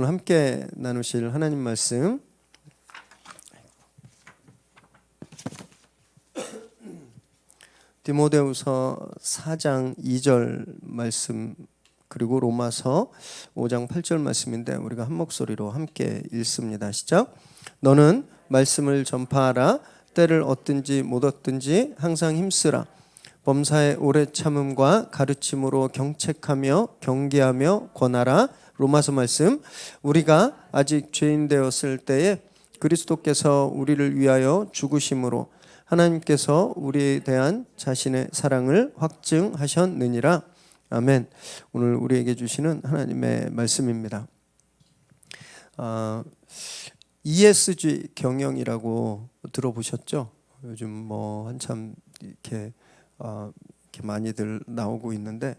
오늘 함께 나누실 하나님 말씀 디모데후서 4장 2절 말씀 그리고 로마서 5장 8절 말씀인데 우리가 한 목소리로 함께 읽습니다. 시작. 너는 말씀을 전파하라. 때를 얻든지 못 얻든지 항상 힘쓰라. 범사의 오래 참음과 가르침으로 경책하며 경계하며 권하라. 로마서 말씀. 우리가 아직 죄인 되었을 때에 그리스도께서 우리를 위하여 죽으심으로 하나님께서 우리에 대한 자신의 사랑을 확증하셨느니라. 아멘. 오늘 우리에게 주시는 하나님의 말씀입니다. ESG 경영이라고 들어보셨죠? 요즘 뭐 한참 이렇게 많이들 나오고 있는데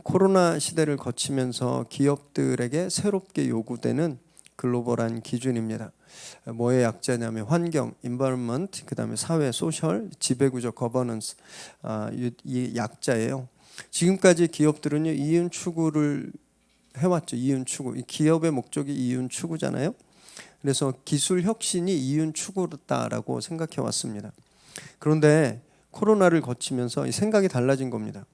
코로나 시대를 거치면서 기업들에게 새롭게 요구되는 글로벌한 기준입니다. 뭐의 약자냐면 환경, environment, 그다음에 사회, social, 지배구조, governance 이 약자예요. 지금까지 기업들은요 이윤 추구를 해왔죠. 이윤 추구. 기업의 목적이 이윤 추구잖아요. 그래서 기술 혁신이 이윤 추구다라고 생각해 왔습니다. 그런데 코로나를 거치면서 이 생각이 달라진 겁니다.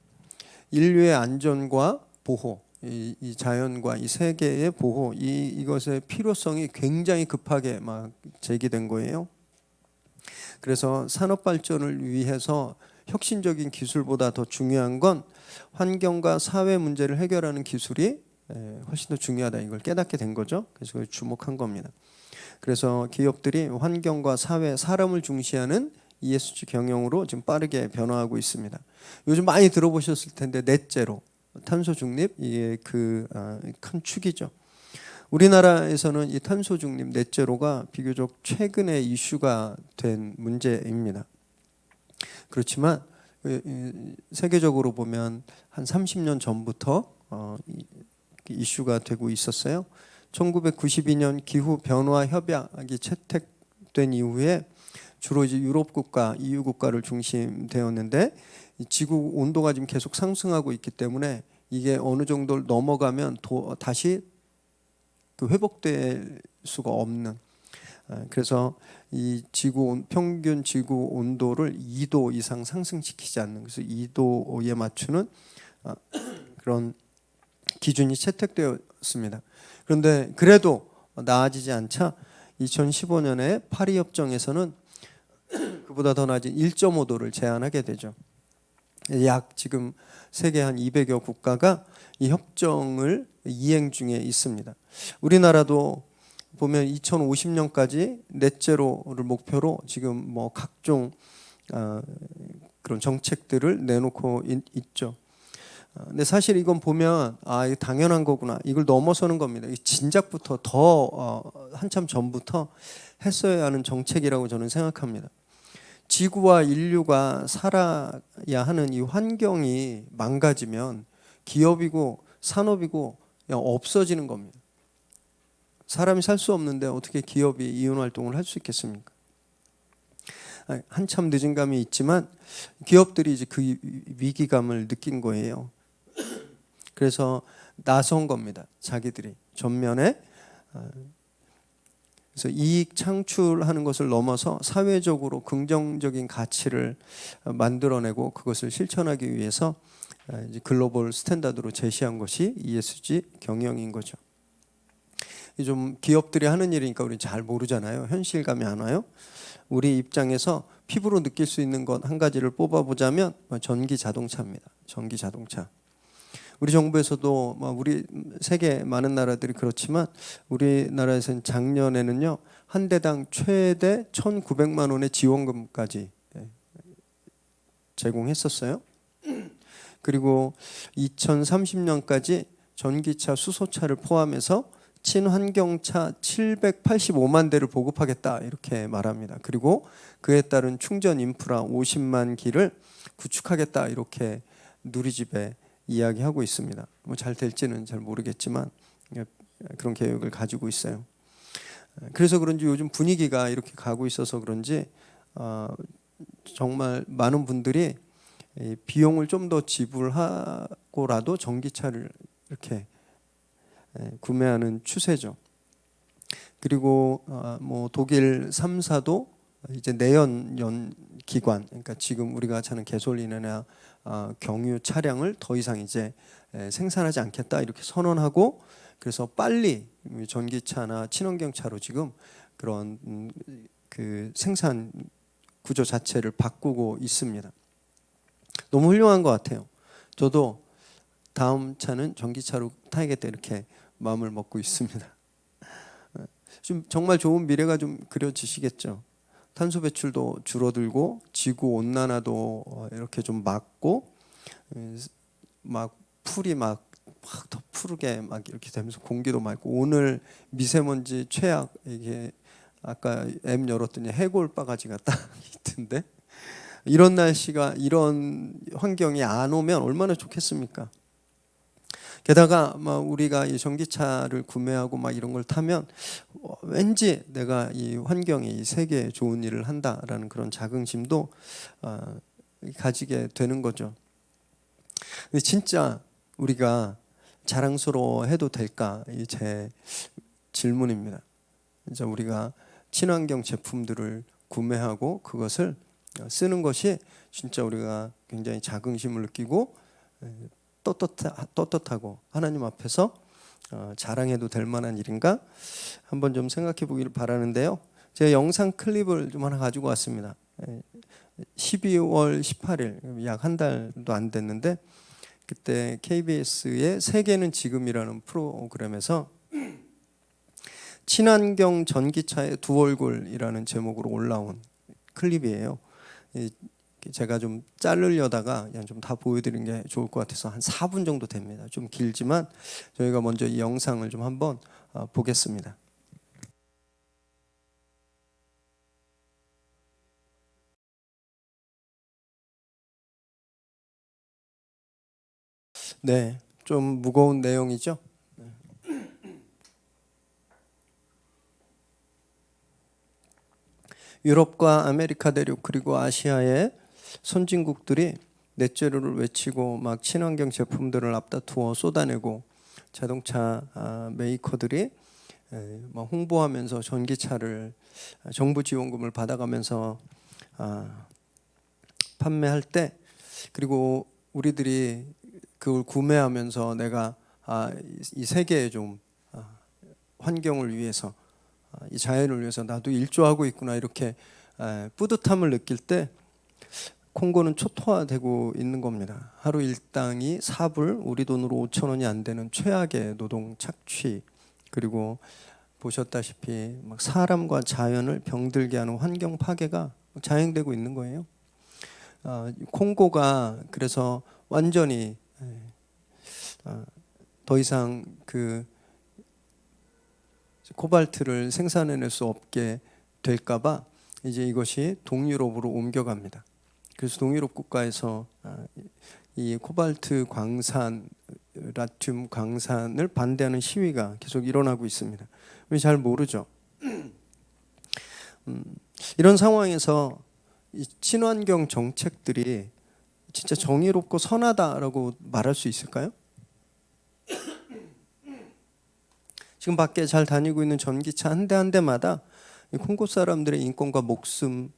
인류의 안전과 보호, 이 자연과 이 세계의 보호, 이것의 필요성이 굉장히 급하게 막 제기된 거예요. 그래서 산업 발전을 위해서 혁신적인 기술보다 더 중요한 건 환경과 사회 문제를 해결하는 기술이 훨씬 더 중요하다. 이걸 깨닫게 된 거죠. 그래서 그걸 주목한 겁니다. 그래서 기업들이 환경과 사회, 사람을 중시하는 ESG 경영으로 지금 빠르게 변화하고 있습니다. 요즘 많이 들어보셨을 텐데 넷제로, 탄소 중립, 이게 큰 축이죠. 우리나라에서는 이 탄소 중립 넷제로가 비교적 최근에 이슈가 된 문제입니다. 그렇지만 세계적으로 보면 한 30년 전부터 이슈가 되고 있었어요. 1992년 기후 변화 협약이 채택된 이후에 주로 이제 유럽 국가, EU 국가를 중심되었는데 지구 온도가 지금 계속 상승하고 있기 때문에 이게 어느 정도를 넘어가면 다시 회복될 수가 없는. 그래서 이 평균 지구 온도를 2도 이상 상승시키지 않는, 그래서 2도에 맞추는 그런 기준이 채택되었습니다. 그런데 그래도 나아지지 않자 2015년에 파리 협정에서는 그보다 더 낮은 1.5도를 제한하게 되죠. 약 지금 세계 한 200여 국가가 이 협정을 이행 중에 있습니다. 우리나라도 보면 2050년까지 넷제로를 목표로 지금 뭐 각종 그런 정책들을 내놓고 있죠. 근데 사실 이건 보면 이거 당연한 거구나. 이걸 넘어서는 겁니다. 진작부터 한참 전부터 했어야 하는 정책이라고 저는 생각합니다. 지구와 인류가 살아야 하는 이 환경이 망가지면 기업이고 산업이고 그냥 없어지는 겁니다. 사람이 살 수 없는데 어떻게 기업이 이윤 활동을 할 수 있겠습니까? 한참 늦은 감이 있지만 기업들이 이제 그 위기감을 느낀 거예요. 그래서 나선 겁니다. 자기들이 전면에. 그래서 이익 창출하는 것을 넘어서 사회적으로 긍정적인 가치를 만들어내고 그것을 실천하기 위해서 이제 글로벌 스탠다드로 제시한 것이 ESG 경영인 거죠. 좀 기업들이 하는 일이니까 우리는 잘 모르잖아요. 현실감이 안 와요. 우리 입장에서 피부로 느낄 수 있는 것 한 가지를 뽑아보자면 전기 자동차입니다. 전기 자동차. 우리 정부에서도 우리 세계 많은 나라들이 그렇지만 우리나라에서는 작년에는요 한 대당 최대 1,900만 원의 지원금까지 제공했었어요. 그리고 2030년까지 전기차, 수소차를 포함해서 친환경차 785만 대를 보급하겠다 이렇게 말합니다. 그리고 그에 따른 충전 인프라 50만 기를 구축하겠다 이렇게 누리집에 이야기하고 있습니다. 뭐 잘 될지는 잘 모르겠지만 그런 계획을 가지고 있어요. 그래서 그런지 요즘 분위기가 이렇게 가고 있어서 그런지 정말 많은 분들이 비용을 좀 더 지불하고라도 전기차를 이렇게 구매하는 추세죠. 그리고 뭐 독일 3사도 이제 내연 기관, 그러니까 지금 우리가 차는 개솔린이나 경유 차량을 더 이상 이제 생산하지 않겠다 이렇게 선언하고, 그래서 빨리 전기차나 친환경차로 지금 그런 그 생산 구조 자체를 바꾸고 있습니다. 너무 훌륭한 것 같아요. 저도 다음 차는 전기차로 타야겠다 이렇게 마음을 먹고 있습니다. 좀 정말 좋은 미래가 좀 그려지시겠죠. 탄소 배출도 줄어들고 지구 온난화도 이렇게 좀 막고, 막 풀이 막 더 푸르게 막 이렇게 되면서 공기도 맑고, 오늘 미세먼지 최악, 이게 아까 앱 열었더니 해골 바가지 같다 있던데, 이런 날씨가, 이런 환경이 안 오면 얼마나 좋겠습니까? 게다가 막 우리가 이 전기차를 구매하고 막 이런 걸 타면 왠지 내가 이 환경에, 이 세계에 좋은 일을 한다라는 그런 자긍심도 가지게 되는 거죠. 근데 진짜 우리가 자랑스러워해도 될까? 이 제 질문입니다. 진짜 우리가 친환경 제품들을 구매하고 그것을 쓰는 것이 진짜 우리가 굉장히 자긍심을 느끼고 떳떳하고 하나님 앞에서 자랑해도 될 만한 일인가? 한번 좀 생각해 보기를 바라는데요. 제가 영상 클립을 좀 하나 가지고 왔습니다. 12월 18일, 약 한 달도 안 됐는데, 그때 KBS의 세계는 지금이라는 프로그램에서 친환경 전기차의 두 얼굴이라는 제목으로 올라온 클립이에요. 제가 좀 자르려다가 그냥 좀 다 보여드리는 게 좋을 것 같아서 한 4분 정도 됩니다. 좀 길지만 저희가 먼저 이 영상을 좀 한번 보겠습니다. 네, 좀 무거운 내용이죠. 유럽과 아메리카 대륙 그리고 아시아의 선진국들이 넷제로를 외치고 막 친환경 제품들을 앞다투어 쏟아내고, 자동차 메이커들이 막 홍보하면서 전기차를 정부 지원금을 받아가면서 판매할 때, 그리고 우리들이 그걸 구매하면서 내가 이 세계에 좀 환경을 위해서, 이 자연을 위해서 나도 일조하고 있구나, 이렇게 뿌듯함을 느낄 때 콩고는 초토화되고 있는 겁니다. 하루 일당이 4불, 우리 돈으로 5,000원이 안 되는 최악의 노동 착취, 그리고 보셨다시피 막 사람과 자연을 병들게 하는 환경 파괴가 자행되고 있는 거예요. 콩고가 그래서 완전히 더 이상 그 코발트를 생산해낼 수 없게 될까봐 이제 이것이 동유럽으로 옮겨갑니다. 그래서 동유럽 국가에서 이 코발트 광산, 라튬 광산을 반대하는 시위가 계속 일어나고 있습니다. 우리 잘 모르죠. 이런 상황에서 이 친환경 정책들이 진짜 정의롭고 선하다라고 말할 수 있을까요? 지금 밖에 잘 다니고 있는 전기차 한 대 한 대마다 콩고 사람들의 인권과 목숨에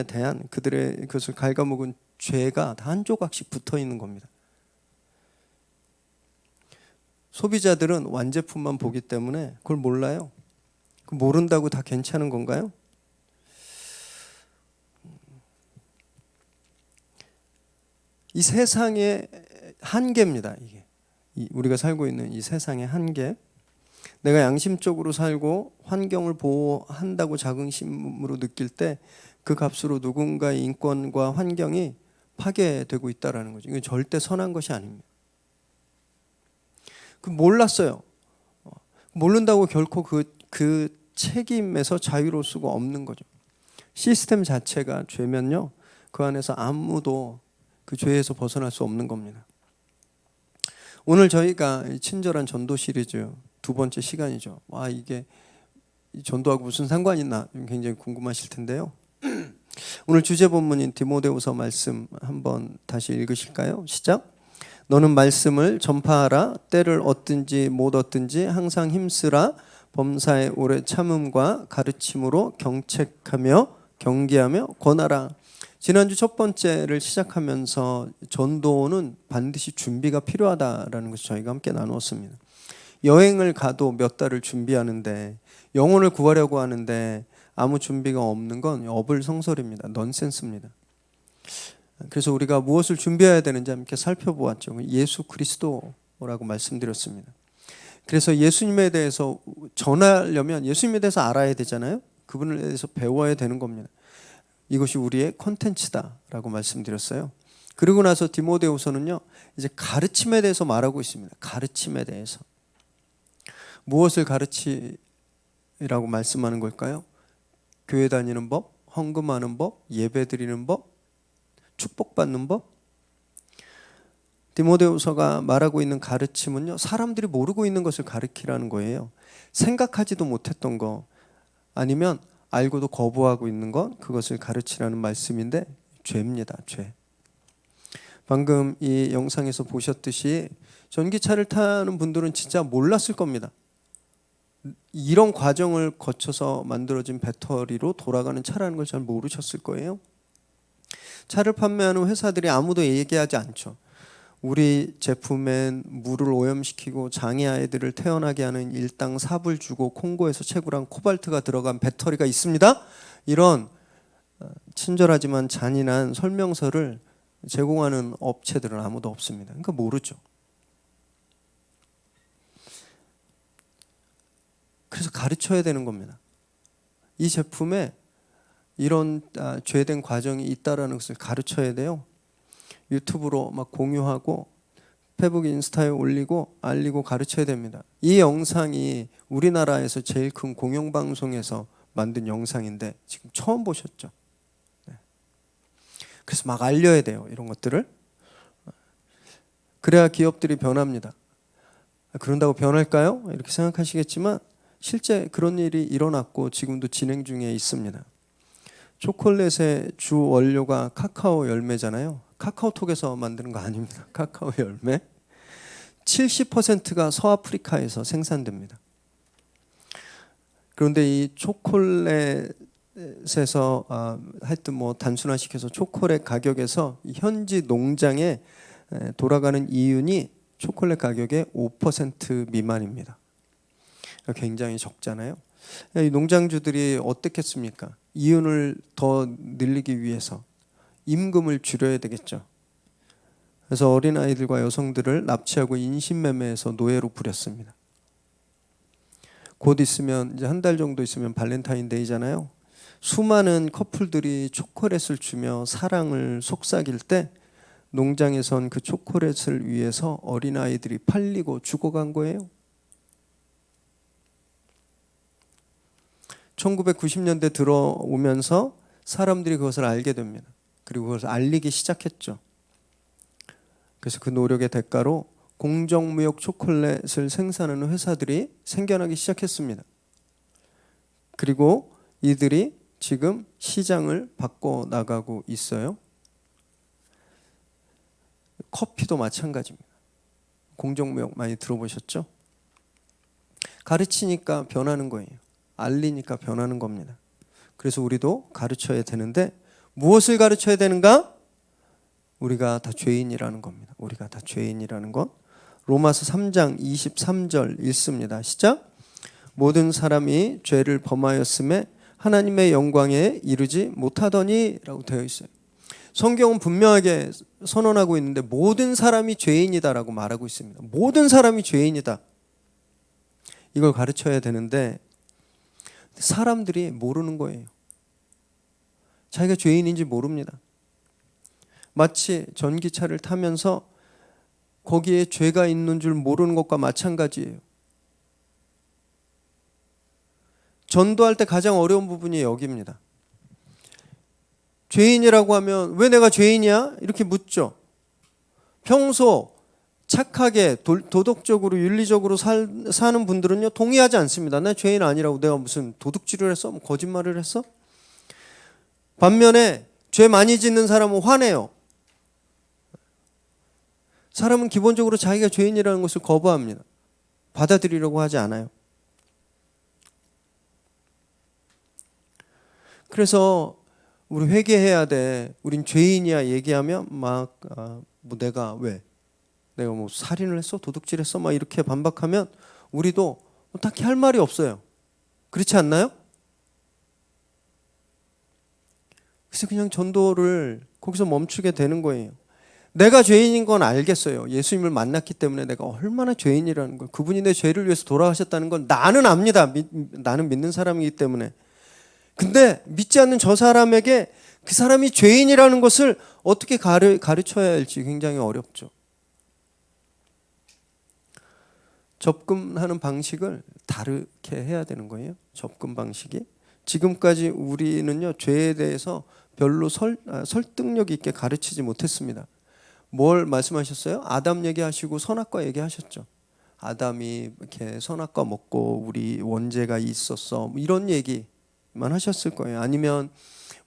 대한 그들의 그것을 갉아먹은 죄가 다 한 조각씩 붙어 있는 겁니다. 소비자들은 완제품만 보기 때문에 그걸 몰라요. 모른다고 다 괜찮은 건가요? 이 세상의 한계입니다. 이게 우리가 살고 있는 이 세상의 한계. 내가 양심적으로 살고 환경을 보호한다고 자긍심으로 느낄 때 그 값으로 누군가의 인권과 환경이 파괴되고 있다는 거죠. 이건 절대 선한 것이 아닙니다. 몰랐어요. 모른다고 결코 그 책임에서 자유로울 수가 없는 거죠. 시스템 자체가 죄면요, 그 안에서 아무도 그 죄에서 벗어날 수 없는 겁니다. 오늘 저희가 친절한 전도 시리즈 두 번째 시간이죠. 와, 이게 전도하고 무슨 상관이 있나 굉장히 궁금하실 텐데요. 오늘 주제 본문인 디모데후서 말씀 한번 다시 읽으실까요? 시작. 너는 말씀을 전파하라. 때를 얻든지 못 얻든지 항상 힘쓰라. 범사에 오래 참음과 가르침으로 경책하며 경계하며 권하라. 지난주 첫 번째를 시작하면서 전도는 반드시 준비가 필요하다라는 것을 저희가 함께 나누었습니다. 여행을 가도 몇 달을 준비하는데, 영혼을 구하려고 하는데 아무 준비가 없는 건 어불성설입니다. 넌센스입니다. 그래서 우리가 무엇을 준비해야 되는지 함께 살펴보았죠. 예수 그리스도라고 말씀드렸습니다. 그래서 예수님에 대해서 전하려면 예수님에 대해서 알아야 되잖아요. 그분에 대해서 배워야 되는 겁니다. 이것이 우리의 콘텐츠다라고 말씀드렸어요. 그리고 나서 디모데후서는요, 이제 가르침에 대해서 말하고 있습니다. 가르침에 대해서. 무엇을 가르치라고 말씀하는 걸까요? 교회 다니는 법, 헌금하는 법, 예배 드리는 법, 축복받는 법. 디모데후서가 말하고 있는 가르침은요, 사람들이 모르고 있는 것을 가르치라는 거예요. 생각하지도 못했던 거, 아니면 알고도 거부하고 있는 것, 그것을 가르치라는 말씀인데 죄입니다. 죄. 방금 이 영상에서 보셨듯이 전기차를 타는 분들은 진짜 몰랐을 겁니다. 이런 과정을 거쳐서 만들어진 배터리로 돌아가는 차라는 걸 잘 모르셨을 거예요. 차를 판매하는 회사들이 아무도 얘기하지 않죠. 우리 제품엔 물을 오염시키고 장애아이들을 태어나게 하는 일당 4불 주고 콩고에서 채굴한 코발트가 들어간 배터리가 있습니다. 이런 친절하지만 잔인한 설명서를 제공하는 업체들은 아무도 없습니다. 그러니까 모르죠. 그래서 가르쳐야 되는 겁니다. 이 제품에 이런 죄된 과정이 있다라는 것을 가르쳐야 돼요. 유튜브로 막 공유하고 페북 인스타에 올리고 알리고 가르쳐야 됩니다. 이 영상이 우리나라에서 제일 큰 공영방송에서 만든 영상인데 지금 처음 보셨죠? 네. 그래서 막 알려야 돼요. 이런 것들을. 그래야 기업들이 변합니다. 그런다고 변할까요? 이렇게 생각하시겠지만 실제 그런 일이 일어났고 지금도 진행 중에 있습니다. 초콜릿의 주 원료가 카카오 열매잖아요. 카카오톡에서 만드는 거 아닙니다. 카카오 열매 70%가 서아프리카에서 생산됩니다. 그런데 이 초콜릿에서 하여튼 뭐 단순화시켜서 초콜릿 가격에서 현지 농장에 돌아가는 이윤이 초콜릿 가격의 5% 미만입니다. 굉장히 적잖아요. 이 농장주들이 어떻겠습니까? 이윤을 더 늘리기 위해서 임금을 줄여야 되겠죠. 그래서 어린아이들과 여성들을 납치하고 인신매매해서 노예로 부렸습니다. 곧 있으면 이제 한 달 정도 있으면 발렌타인데이잖아요. 수많은 커플들이 초콜릿을 주며 사랑을 속삭일 때 농장에선 그 초콜릿을 위해서 어린아이들이 팔리고 죽어간 거예요. 1990년대 들어오면서 사람들이 그것을 알게 됩니다. 그리고 그것을 알리기 시작했죠. 그래서 그 노력의 대가로 공정무역 초콜릿을 생산하는 회사들이 생겨나기 시작했습니다. 그리고 이들이 지금 시장을 바꿔나가고 있어요. 커피도 마찬가지입니다. 공정무역 많이 들어보셨죠? 가르치니까 변하는 거예요. 알리니까 변하는 겁니다. 그래서 우리도 가르쳐야 되는데 무엇을 가르쳐야 되는가? 우리가 다 죄인이라는 겁니다. 우리가 다 죄인이라는 것. 로마서 3장 23절 읽습니다. 시작. 모든 사람이 죄를 범하였음에 하나님의 영광에 이르지 못하더니 라고 되어 있어요. 성경은 분명하게 선언하고 있는데 모든 사람이 죄인이다라고 말하고 있습니다. 모든 사람이 죄인이다. 이걸 가르쳐야 되는데 사람들이 모르는 거예요. 자기가 죄인인지 모릅니다. 마치 전기차를 타면서 거기에 죄가 있는 줄 모르는 것과 마찬가지예요. 전도할 때 가장 어려운 부분이 여기입니다. 죄인이라고 하면 왜 내가 죄인이야? 이렇게 묻죠. 평소 착하게 도덕적으로 윤리적으로 사는 분들은요 동의하지 않습니다. 나 죄인 아니라고. 내가 무슨 도둑질을 했어? 뭐 거짓말을 했어? 반면에 죄 많이 짓는 사람은 화내요. 사람은 기본적으로 자기가 죄인이라는 것을 거부합니다. 받아들이려고 하지 않아요. 그래서 우리 회개해야 돼. 우린 죄인이야 얘기하면 막 뭐 내가 왜? 내가 뭐 살인을 했어? 도둑질했어? 막 이렇게 반박하면 우리도 딱히 할 말이 없어요. 그렇지 않나요? 그래서 그냥 전도를 거기서 멈추게 되는 거예요. 내가 죄인인 건 알겠어요. 예수님을 만났기 때문에 내가 얼마나 죄인이라는 걸, 그분이 내 죄를 위해서 돌아가셨다는 건 나는 압니다. 나는 믿는 사람이기 때문에. 근데 믿지 않는 저 사람에게 그 사람이 죄인이라는 것을 어떻게 가르쳐야 할지 굉장히 어렵죠. 접근하는 방식을 다르게 해야 되는 거예요. 접근 방식이. 지금까지 우리는요, 죄에 대해서 별로 설득력 있게 가르치지 못했습니다. 뭘 말씀하셨어요? 아담 얘기하시고 선악과 얘기하셨죠. 아담이 이렇게 선악과 먹고 우리 원죄가 있었어, 뭐 이런 얘기만 하셨을 거예요. 아니면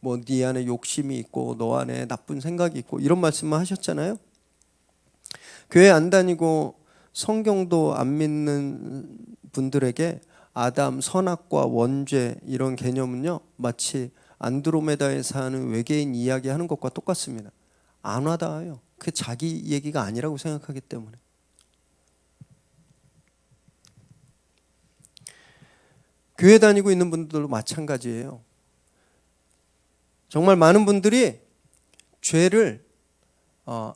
뭐 네 안에 욕심이 있고 너 안에 나쁜 생각이 있고 이런 말씀만 하셨잖아요. 교회 안 다니고 성경도 안 믿는 분들에게 아담, 선악과 원죄 이런 개념은요, 마치 안드로메다에 사는 외계인 이야기하는 것과 똑같습니다. 안 와닿아요. 그게 자기 얘기가 아니라고 생각하기 때문에. 교회 다니고 있는 분들도 마찬가지예요. 정말 많은 분들이 죄를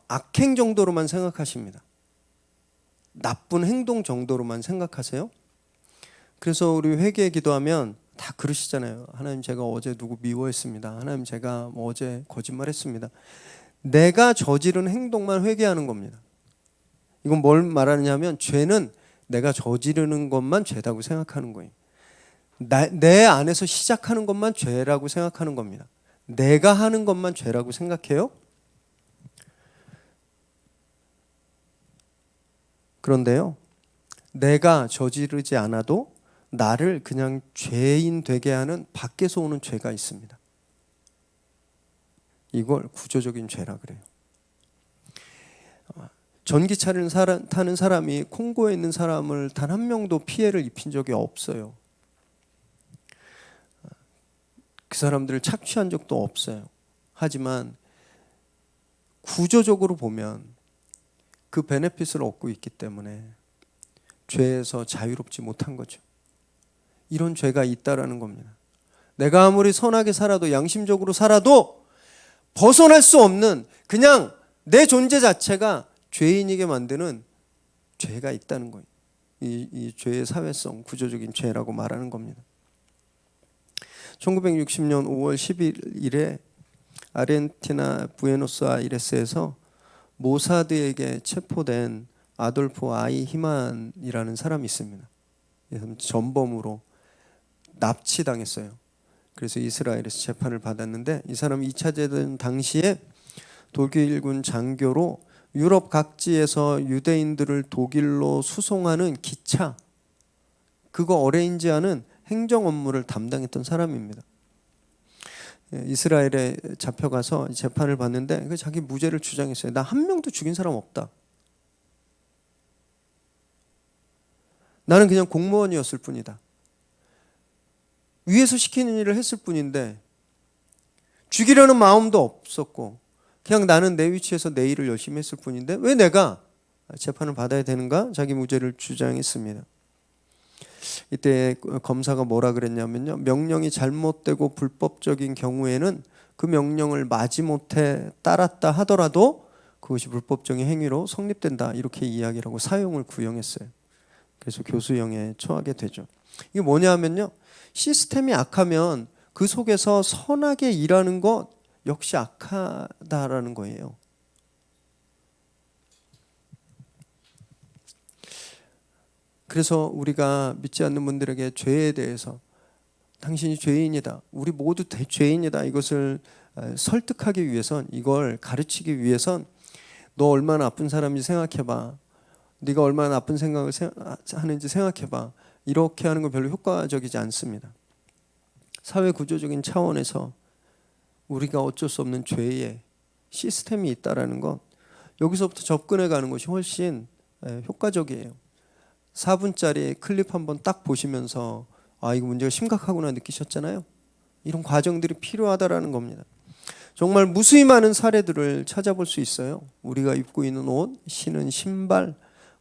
악행 정도로만 생각하십니다. 나쁜 행동 정도로만 생각하세요. 그래서 우리 회개에 기도하면 다 그러시잖아요. 하나님, 제가 어제 누구 미워했습니다. 하나님, 제가 어제 거짓말했습니다. 내가 저지른 행동만 회개하는 겁니다. 이건 뭘 말하느냐면 죄는 내가 저지르는 것만 죄라고 생각하는 거예요. 내 안에서 시작하는 것만 죄라고 생각하는 겁니다. 내가 하는 것만 죄라고 생각해요. 그런데요, 내가 저지르지 않아도 나를 그냥 죄인 되게 하는 밖에서 오는 죄가 있습니다. 이걸 구조적인 죄라 그래요. 전기차를 타는 사람이 콩고에 있는 사람을 단 한 명도 피해를 입힌 적이 없어요. 그 사람들을 착취한 적도 없어요. 하지만 구조적으로 보면 그 베네핏을 얻고 있기 때문에 죄에서 자유롭지 못한 거죠. 이런 죄가 있다라는 겁니다. 내가 아무리 선하게 살아도, 양심적으로 살아도 벗어날 수 없는, 그냥 내 존재 자체가 죄인이게 만드는 죄가 있다는 거예요. 이 죄의 사회성, 구조적인 죄라고 말하는 겁니다. 1960년 5월 11일에 아르헨티나 부에노스아이레스에서 모사드에게 체포된 아돌프 아이히만이라는 사람이 있습니다. 전범으로 납치당했어요. 그래서 이스라엘에서 재판을 받았는데, 이 사람이 2차 대전 당시에 독일군 장교로 유럽 각지에서 유대인들을 독일로 수송하는 기차, 그거 어레인지하는 행정 업무를 담당했던 사람입니다. 이스라엘에 잡혀가서 재판을 받는데 자기 무죄를 주장했어요. 나 한 명도 죽인 사람 없다. 나는 그냥 공무원이었을 뿐이다. 위에서 시키는 일을 했을 뿐인데 죽이려는 마음도 없었고, 그냥 나는 내 위치에서 내 일을 열심히 했을 뿐인데 왜 내가 재판을 받아야 되는가? 자기 무죄를 주장했습니다. 이때 검사가 뭐라 그랬냐면요, 명령이 잘못되고 불법적인 경우에는 그 명령을 마지못해 따랐다 하더라도 그것이 불법적인 행위로 성립된다, 이렇게 이야기를 하고 사형을 구형했어요. 그래서 교수형에 처하게 되죠. 이게 뭐냐면요, 시스템이 악하면 그 속에서 선하게 일하는 것 역시 악하다라는 거예요. 그래서 우리가 믿지 않는 분들에게 죄에 대해서, 당신이 죄인이다, 우리 모두 죄인이다, 이것을 설득하기 위해선, 이걸 가르치기 위해선 너 얼마나 나쁜 사람인지 생각해봐, 네가 얼마나 나쁜 생각을 하는지 생각해봐, 이렇게 하는 건 별로 효과적이지 않습니다. 사회 구조적인 차원에서 우리가 어쩔 수 없는 죄의 시스템이 있다라는 것, 여기서부터 접근해 가는 것이 훨씬 효과적이에요. 4분짜리 클립 한번 딱 보시면서 아, 이거 문제가 심각하구나 느끼셨잖아요. 이런 과정들이 필요하다라는 겁니다. 정말 무수히 많은 사례들을 찾아볼 수 있어요. 우리가 입고 있는 옷, 신은 신발,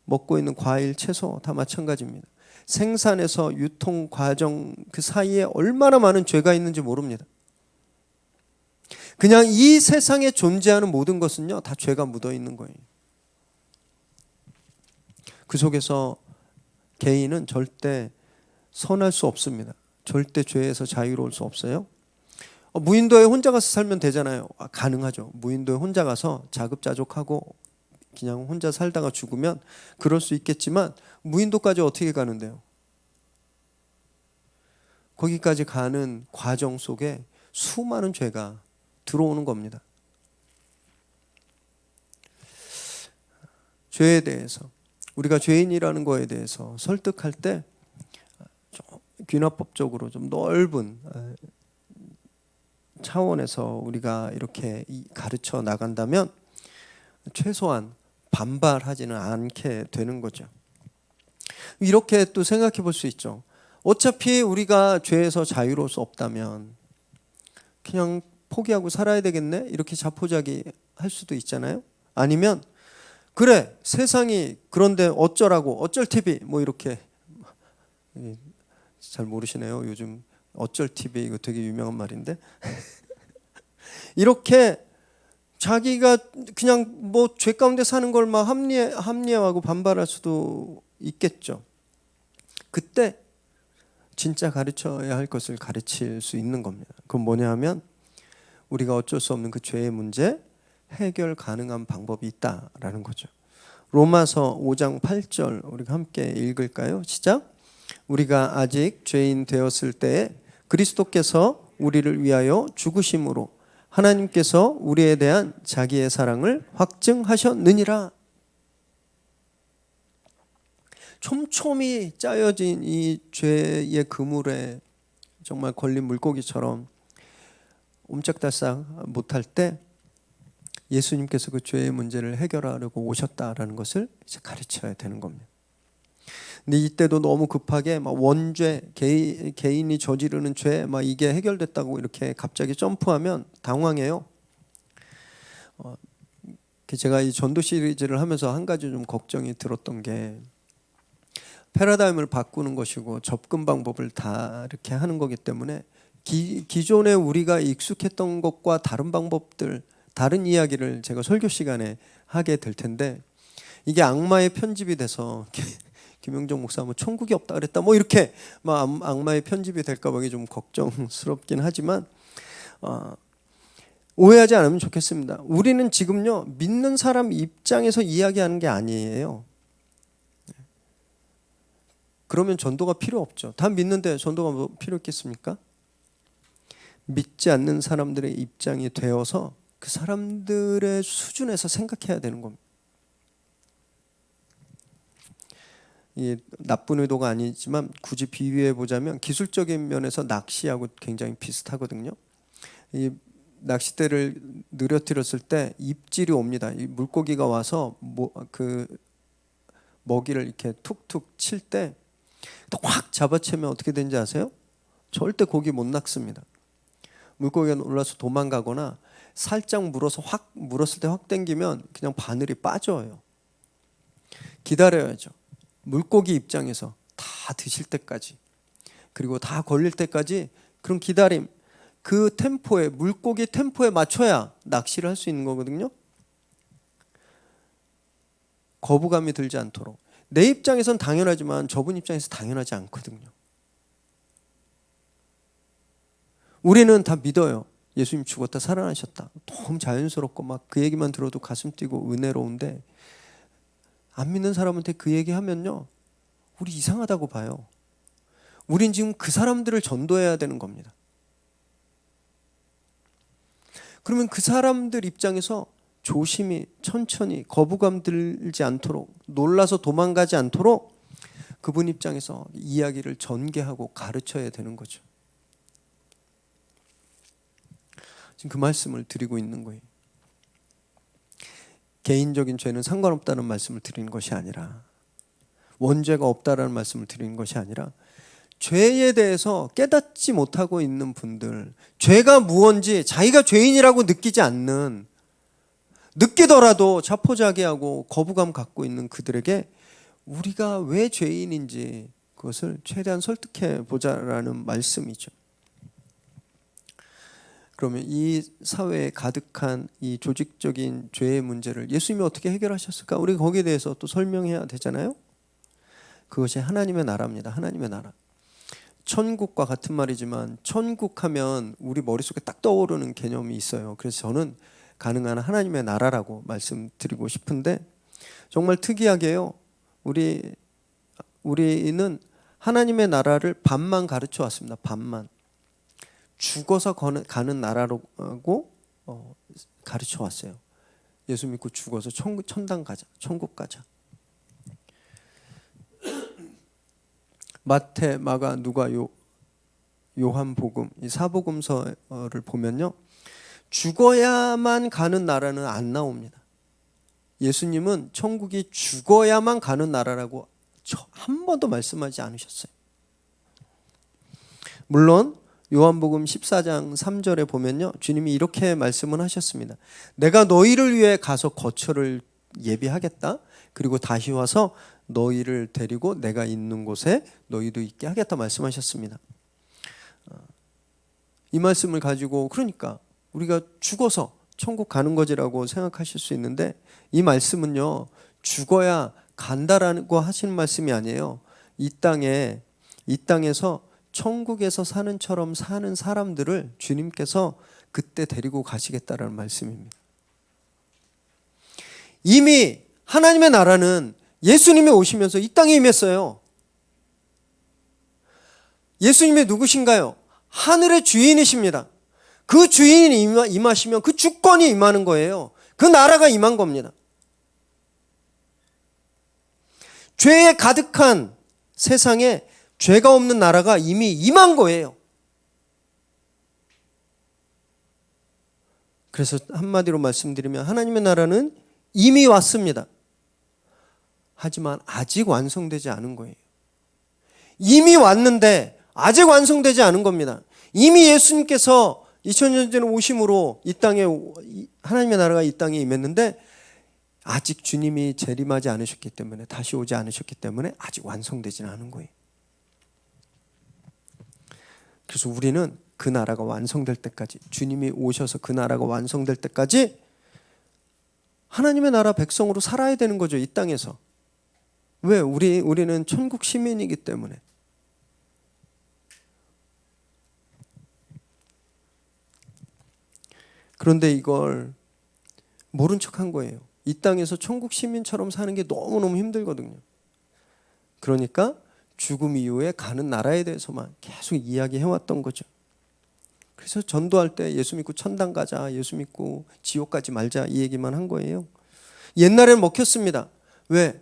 먹고 있는 과일, 채소 다 마찬가지입니다. 생산에서 유통 과정 그 사이에 얼마나 많은 죄가 있는지 모릅니다. 그냥 이 세상에 존재하는 모든 것은요, 다 죄가 묻어 있는 거예요. 그 속에서 개인은 절대 선할 수 없습니다. 절대 죄에서 자유로울 수 없어요. 무인도에 혼자 가서 살면 되잖아요. 가능하죠. 무인도에 혼자 가서 자급자족하고 그냥 혼자 살다가 죽으면 그럴 수 있겠지만 무인도까지 어떻게 가는데요? 거기까지 가는 과정 속에 수많은 죄가 들어오는 겁니다. 죄에 대해서 우리가 죄인이라는 거에 대해서 설득할 때 귀납법적으로 좀 넓은 차원에서 우리가 이렇게 가르쳐 나간다면 최소한 반발하지는 않게 되는 거죠. 이렇게 또 생각해 볼 수 있죠. 어차피 우리가 죄에서 자유로울 수 없다면 그냥 포기하고 살아야 되겠네? 이렇게 자포자기 할 수도 있잖아요. 아니면 그래 세상이 그런데 어쩌라고 어쩔 TV 뭐 이렇게 잘 모르시네요. 요즘 어쩔 TV 이거 되게 유명한 말인데 이렇게 자기가 그냥 뭐 죄 가운데 사는 걸 막 합리화하고 반발할 수도 있겠죠. 그때 진짜 가르쳐야 할 것을 가르칠 수 있는 겁니다. 그건 뭐냐 하면 우리가 어쩔 수 없는 그 죄의 문제 해결 가능한 방법이 있다라는 거죠. 로마서 5장 8절 우리가 함께 읽을까요? 시작. 우리가 아직 죄인 되었을 때에 그리스도께서 우리를 위하여 죽으심으로 하나님께서 우리에 대한 자기의 사랑을 확증하셨느니라. 촘촘히 짜여진 이 죄의 그물에 정말 걸린 물고기처럼 옴짝달싹 못할 때 예수님께서 그 죄의 문제를 해결하려고 오셨다라는 것을 이제 가르쳐야 되는 겁니다. 근데 이때도 너무 급하게 막 원죄, 개인이 저지르는 죄, 막 이게 해결됐다고 이렇게 갑자기 점프하면 당황해요. 제가 이 전도 시리즈를 하면서 한 가지 좀 걱정이 들었던 게 패러다임을 바꾸는 것이고 접근 방법을 다 이렇게 하는 거기 때문에 기존에 우리가 익숙했던 것과 다른 방법들, 다른 이야기를 제가 설교 시간에 하게 될 텐데 이게 악마의 편집이 돼서 김영정 목사 뭐 천국이 없다 그랬다 뭐 이렇게 막 악마의 편집이 될까 봐 좀 걱정스럽긴 하지만 오해하지 않으면 좋겠습니다. 우리는 지금요 믿는 사람 입장에서 이야기하는 게 아니에요. 그러면 전도가 필요 없죠. 다 믿는데 전도가 뭐 필요 있겠습니까? 믿지 않는 사람들의 입장이 되어서 그 사람들의 수준에서 생각해야 되는 겁니다. 이 나쁜 의도가 아니지만 굳이 비유해 보자면 기술적인 면에서 낚시하고 굉장히 비슷하거든요. 이 낚싯대를 느려뜨렸을 때 입질이 옵니다. 이 물고기가 와서 그 먹이를 이렇게 툭툭 칠 때 확 잡아채면 어떻게 되는지 아세요? 절대 고기 못 낚습니다. 물고기가 올라서 도망가거나 살짝 물었을 때 확 당기면 그냥 바늘이 빠져요. 기다려야죠. 물고기 입장에서 다 드실 때까지 그리고 다 걸릴 때까지 그런 기다림, 그 템포에 물고기 템포에 맞춰야 낚시를 할 수 있는 거거든요. 거부감이 들지 않도록. 내 입장에선 당연하지만 저분 입장에서 당연하지 않거든요. 우리는 다 믿어요. 예수님 죽었다 살아나셨다. 너무 자연스럽고 막 그 얘기만 들어도 가슴 뛰고 은혜로운데 안 믿는 사람한테 그 얘기하면요 우리 이상하다고 봐요. 우린 지금 그 사람들을 전도해야 되는 겁니다. 그러면 그 사람들 입장에서 조심히 천천히 거부감 들지 않도록 놀라서 도망가지 않도록 그분 입장에서 이야기를 전개하고 가르쳐야 되는 거죠. 지금 그 말씀을 드리고 있는 거예요. 개인적인 죄는 상관없다는 말씀을 드리는 것이 아니라, 원죄가 없다라는 말씀을 드리는 것이 아니라, 죄에 대해서 깨닫지 못하고 있는 분들, 죄가 무언지 자기가 죄인이라고 느끼지 않는, 느끼더라도 자포자기하고 거부감 갖고 있는 그들에게 우리가 왜 죄인인지 그것을 최대한 설득해 보자라는 말씀이죠. 그러면 이 사회에 가득한 이 조직적인 죄의 문제를 예수님이 어떻게 해결하셨을까? 우리 거기에 대해서 또 설명해야 되잖아요. 그것이 하나님의 나라입니다. 하나님의 나라. 천국과 같은 말이지만 천국하면 우리 머릿속에 딱 떠오르는 개념이 있어요. 그래서 저는 가능한 하나님의 나라라고 말씀드리고 싶은데, 정말 특이하게요, 우리는 하나님의 나라를 반만 가르쳐 왔습니다. 반만. 죽어서 가는 나라라고 가르쳐 왔어요. 예수 믿고 죽어서 천당 가자, 천국 가자. 마태, 마가, 누가, 요한복음, 이 사복음서를 보면요, 죽어야만 가는 나라는 안 나옵니다. 예수님은 천국이 죽어야만 가는 나라라고 한 번도 말씀하지 않으셨어요. 물론 요한복음 14장 3절에 보면요, 주님이 이렇게 말씀을 하셨습니다. 내가 너희를 위해 가서 거처를 예비하겠다. 그리고 다시 와서 너희를 데리고 내가 있는 곳에 너희도 있게 하겠다 말씀하셨습니다. 이 말씀을 가지고 그러니까 우리가 죽어서 천국 가는 거지라고 생각하실 수 있는데, 이 말씀은요, 죽어야 간다라고 하시는 말씀이 아니에요. 이 땅에서 천국에서 사는처럼 사는 사람들을 주님께서 그때 데리고 가시겠다라는 말씀입니다. 이미 하나님의 나라는 예수님이 오시면서 이 땅에 임했어요. 예수님이 누구신가요? 하늘의 주인이십니다. 그 주인이 임하시면 그 주권이 임하는 거예요. 그 나라가 임한 겁니다. 죄에 가득한 세상에 죄가 없는 나라가 이미 임한 거예요. 그래서 한마디로 말씀드리면 하나님의 나라는 이미 왔습니다. 하지만 아직 완성되지 않은 거예요. 이미 왔는데 아직 완성되지 않은 겁니다. 이미 예수님께서 2000년 전에 오심으로 이 땅에, 하나님의 나라가 이 땅에 임했는데 아직 주님이 재림하지 않으셨기 때문에, 다시 오지 않으셨기 때문에 아직 완성되지는 않은 거예요. 그래서 우리는 그 나라가 완성될 때까지, 주님이 오셔서 그 나라가 완성될 때까지 하나님의 나라 백성으로 살아야 되는 거죠, 이 땅에서. 왜? 우리는 천국 시민이기 때문에. 그런데 이걸 모른 척한 거예요. 이 땅에서 천국 시민처럼 사는 게 너무너무 힘들거든요. 그러니까 죽음 이후에 가는 나라에 대해서만 계속 이야기해왔던 거죠. 그래서 전도할 때 예수 믿고 천당 가자, 예수 믿고 지옥 가지 말자, 이 얘기만 한 거예요. 옛날에는 먹혔습니다. 왜?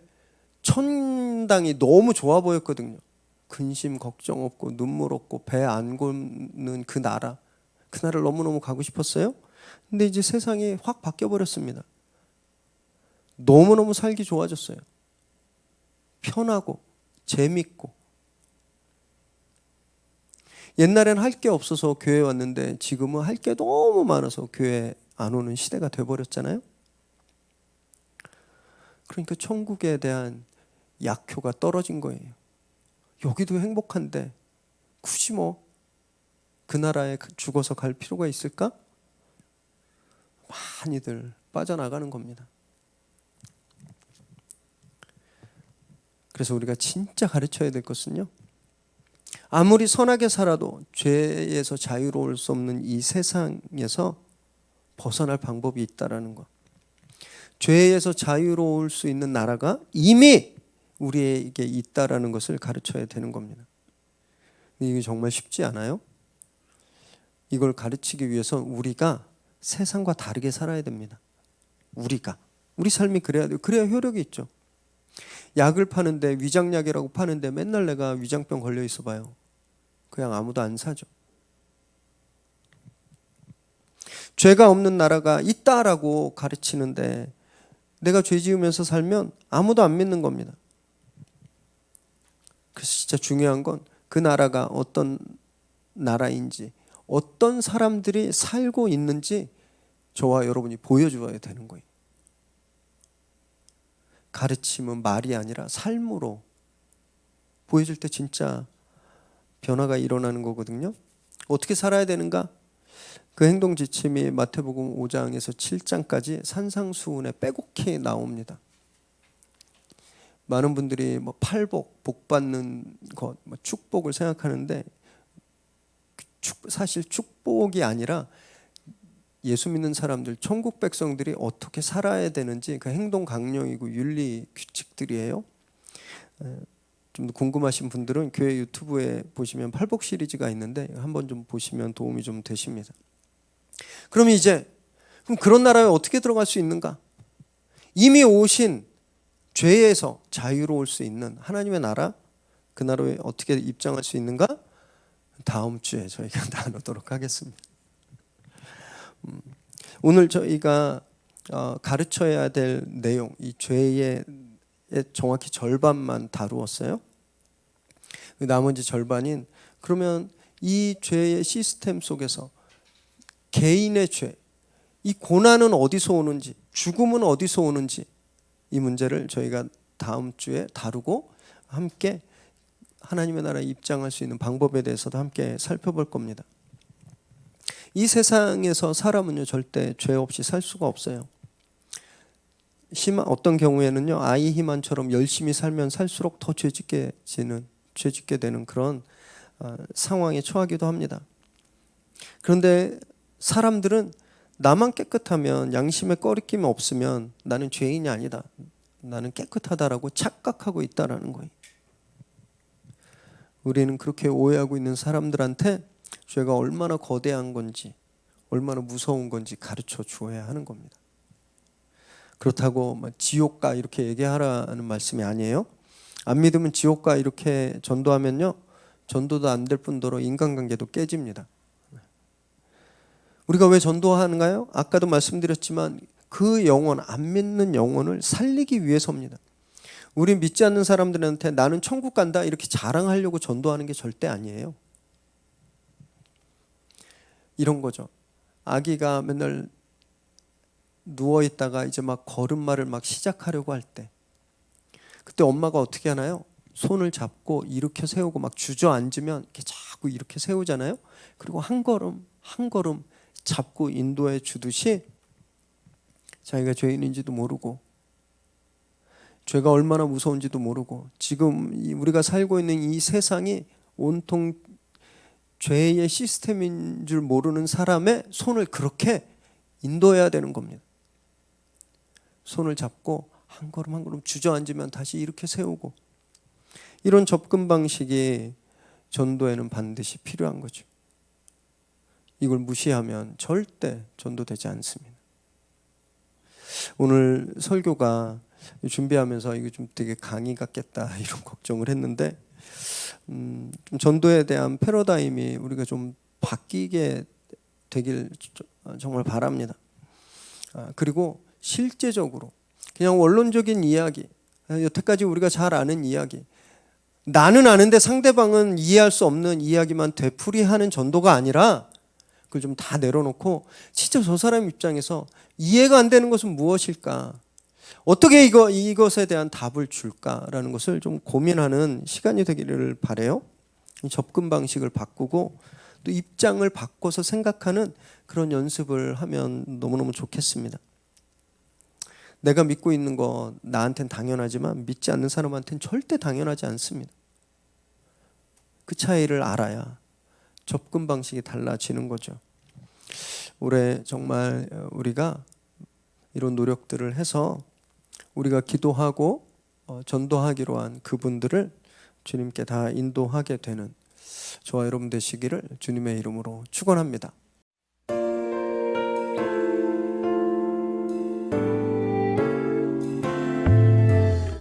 천당이 너무 좋아 보였거든요. 근심 걱정 없고 눈물 없고 배 안 곪는 그 나라, 그 나라를 너무너무 가고 싶었어요. 근데 이제 세상이 확 바뀌어버렸습니다. 너무너무 살기 좋아졌어요. 편하고 재밌고. 옛날엔 할 게 없어서 교회에 왔는데 지금은 할 게 너무 많아서 교회에 안 오는 시대가 돼버렸잖아요. 그러니까 천국에 대한 약효가 떨어진 거예요. 여기도 행복한데 굳이 뭐 그 나라에 죽어서 갈 필요가 있을까? 많이들 빠져나가는 겁니다. 그래서 우리가 진짜 가르쳐야 될 것은요, 아무리 선하게 살아도 죄에서 자유로울 수 없는 이 세상에서 벗어날 방법이 있다라는 것. 죄에서 자유로울 수 있는 나라가 이미 우리에게 있다라는 것을 가르쳐야 되는 겁니다. 이게 정말 쉽지 않아요? 이걸 가르치기 위해서 우리가 세상과 다르게 살아야 됩니다. 우리 삶이 그래야 돼요. 그래야 효력이 있죠. 약을 파는데, 위장약이라고 파는데 맨날 내가 위장병 걸려 있어 봐요. 그냥 아무도 안 사죠. 죄가 없는 나라가 있다라고 가르치는데 내가 죄 지으면서 살면 아무도 안 믿는 겁니다. 그래서 진짜 중요한 건 그 나라가 어떤 나라인지, 어떤 사람들이 살고 있는지 저와 여러분이 보여줘야 되는 거예요. 가르침은 말이 아니라 삶으로 보여줄 때 진짜 변화가 일어나는 거거든요. 어떻게 살아야 되는가? 그 행동 지침이 마태복음 5장에서 7장까지 산상수훈에 빼곡히 나옵니다. 많은 분들이 뭐 팔복, 복 받는 것, 뭐 축복을 생각하는데 사실 축복이 아니라 예수 믿는 사람들, 천국 백성들이 어떻게 살아야 되는지 그 행동 강령이고 윤리 규칙들이에요. 좀 궁금하신 분들은 교회 유튜브에 보시면 팔복 시리즈가 있는데 한번 좀 보시면 도움이 좀 되십니다. 그럼 이제 그런 나라에 어떻게 들어갈 수 있는가? 이미 오신 죄에서 자유로울 수 있는 하나님의 나라, 그 나라에 어떻게 입장할 수 있는가? 다음 주에 저희가 나누도록 하겠습니다. 오늘 저희가 가르쳐야 될 내용, 이 죄의 정확히 절반만 다루었어요. 나머지 절반인 그러면 이 죄의 시스템 속에서 개인의 죄, 이 고난은 어디서 오는지, 죽음은 어디서 오는지 이 문제를 저희가 다음 주에 다루고 함께 하나님의 나라에 입장할 수 있는 방법에 대해서도 함께 살펴볼 겁니다. 이 세상에서 사람은요 절대 죄 없이 살 수가 없어요. 어떤 경우에는요 아이 희만처럼 열심히 살면 살수록 더 죄짓게 되는 그런 상황에 처하기도 합니다. 그런데 사람들은 나만 깨끗하면, 양심에 꺼리낌 없으면 나는 죄인이 아니다, 나는 깨끗하다라고 착각하고 있다라는 거예요. 우리는 그렇게 오해하고 있는 사람들한테 죄가 얼마나 거대한 건지, 얼마나 무서운 건지 가르쳐 주어야 하는 겁니다. 그렇다고 지옥가 이렇게 얘기하라는 말씀이 아니에요. 안 믿으면 지옥가 이렇게 전도하면요 전도도 안 될 뿐더러 인간관계도 깨집니다. 우리가 왜 전도하는가요? 아까도 말씀드렸지만 그 영혼, 안 믿는 영혼을 살리기 위해서입니다. 우리 믿지 않는 사람들한테 나는 천국 간다 이렇게 자랑하려고 전도하는 게 절대 아니에요. 이런 거죠. 아기가 맨날 누워있다가 이제 막 걸음마를 막 시작하려고 할 때, 그때 엄마가 어떻게 하나요? 손을 잡고 일으켜 세우고 막 주저앉으면 이렇게 자꾸 이렇게 세우잖아요. 그리고 한 걸음 한 걸음 잡고 인도해 주듯이 자기가 죄인인지도 모르고 죄가 얼마나 무서운지도 모르고 지금 우리가 살고 있는 이 세상이 온통 죄의 시스템인 줄 모르는 사람의 손을 그렇게 인도해야 되는 겁니다. 손을 잡고 한 걸음 한 걸음 주저앉으면 다시 이렇게 세우고, 이런 접근 방식이 전도에는 반드시 필요한 거죠. 이걸 무시하면 절대 전도되지 않습니다. 오늘 설교가 준비하면서 이거 좀 되게 강의 같겠다 이런 걱정을 했는데 좀 전도에 대한 패러다임이 우리가 좀 바뀌게 되길 정말 바랍니다. 그리고 실제적으로 그냥 원론적인 이야기, 여태까지 우리가 잘 아는 이야기, 나는 아는데 상대방은 이해할 수 없는 이야기만 되풀이하는 전도가 아니라 그걸 좀 다 내려놓고 진짜 저 사람 입장에서 이해가 안 되는 것은 무엇일까, 어떻게 이것에 대한 답을 줄까라는 것을 좀 고민하는 시간이 되기를 바라요. 접근 방식을 바꾸고 또 입장을 바꿔서 생각하는 그런 연습을 하면 너무너무 좋겠습니다. 내가 믿고 있는 거 나한테는 당연하지만 믿지 않는 사람한테는 절대 당연하지 않습니다. 그 차이를 알아야 접근 방식이 달라지는 거죠. 올해 정말 우리가 이런 노력들을 해서 우리가 기도하고 전도하기로 한 그분들을 주님께 다 인도하게 되는 저와 여러분 되시기를 주님의 이름으로 축원합니다.